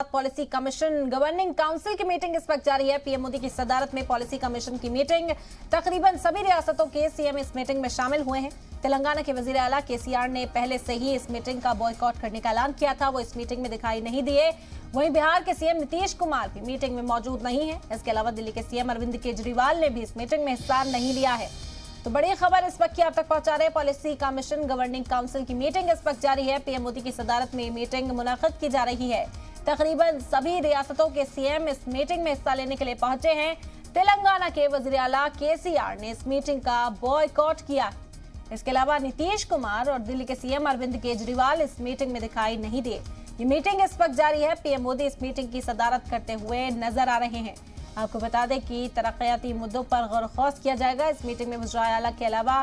Policy commission governing council की meeting इस वक्त जारी है। पीएम मोदी की सदारत में पॉलिसी कमीशन की मीटिंग, तकरीबन सभी रियासतों के सीएम इस मीटिंग में शामिल हुए हैं। तेलंगाना के वजीर आला केसीआर ने पहले से ही इस मीटिंग का बॉयकॉट करने का ऐलान किया था, वो इस मीटिंग में दिखाई नहीं दिए। वहीं बिहार के सीएम नीतीश कुमार भी मीटिंग में मौजूद नहीं है। इसके अलावा दिल्ली के सीएम अरविंद केजरीवाल ने भी इस मीटिंग में हिस्सा नहीं लिया है। तो बड़ी खबर इस वक्त की आप तक पहुंचा रहे, पॉलिसी कमीशन गवर्निंग काउंसिल की मीटिंग इस वक्त जारी है। पीएम मोदी की सदारत में मीटिंग मुनक्किद की जा रही है। तकरीबन सभी रियासतों के सीएम इस मीटिंग में हिस्सा लेने के लिए पहुंचे हैं। तेलंगाना के वजीर आला केसीआर ने इस मीटिंग का बॉयकॉट किया। इसके अलावा नीतीश कुमार और दिल्ली के सीएम अरविंद केजरीवाल इस मीटिंग में दिखाई नहीं दिए। ये मीटिंग इस वक्त जारी है। पीएम मोदी इस मीटिंग की सदारत करते हुए नजर आ रहे हैं। आपको बता दें कि तरक्याती मुद्दों पर गौर-व-खौज किया जाएगा। इस मीटिंग में वज़ीर आला के अलावा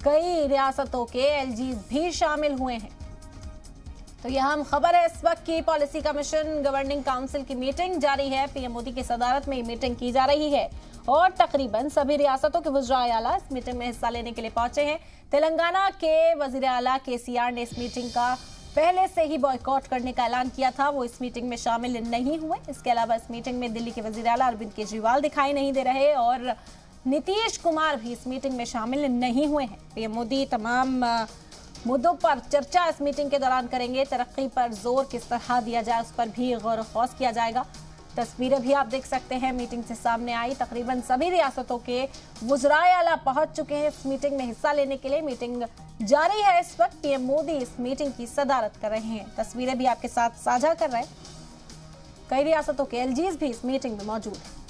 कई रियासतों के एलजीज भी शामिल हुए हैं। तो यह अहम खबर है इस वक्त की, पॉलिसी कमीशन गवर्निंग काउंसिल की मीटिंग जारी है। पीएम मोदी की सदारत में ये मीटिंग की जा रही है और तकरीबन सभी रियासतों के वज़ीर आला इस मीटिंग में हिस्सा लेने के लिए पहुंचे हैं। तेलंगाना के वज़ीर आला केसीआर ने इस मीटिंग का पहले से ही बॉयकॉट करने का ऐलान किया था, वो इस मीटिंग में शामिल नहीं हुए। इसके अलावा इस मीटिंग में दिल्ली के वज़ीर आला अरविंद केजरीवाल दिखाई नहीं दे रहे और नीतीश कुमार भी इस मीटिंग में शामिल नहीं हुए हैं। पीएम मोदी तमाम मुद्दों पर चर्चा इस मीटिंग के दौरान करेंगे। तरक्की पर जोर किस तरह दिया जाए उस पर भी गौर-व-खौज किया जाएगा। तस्वीरें भी आप देख सकते हैं मीटिंग से सामने आई। तकरीबन सभी रियासतों के वज़राए आला पहुंच चुके हैं इस मीटिंग में हिस्सा लेने के लिए। मीटिंग जारी है इस वक्त। पीएम मोदी इस मीटिंग की सदारत कर रहे हैं। तस्वीरें भी आपके साथ साझा कर रहे हैं। कई रियासतों के एलजीज भी इस मीटिंग में मौजूद हैं।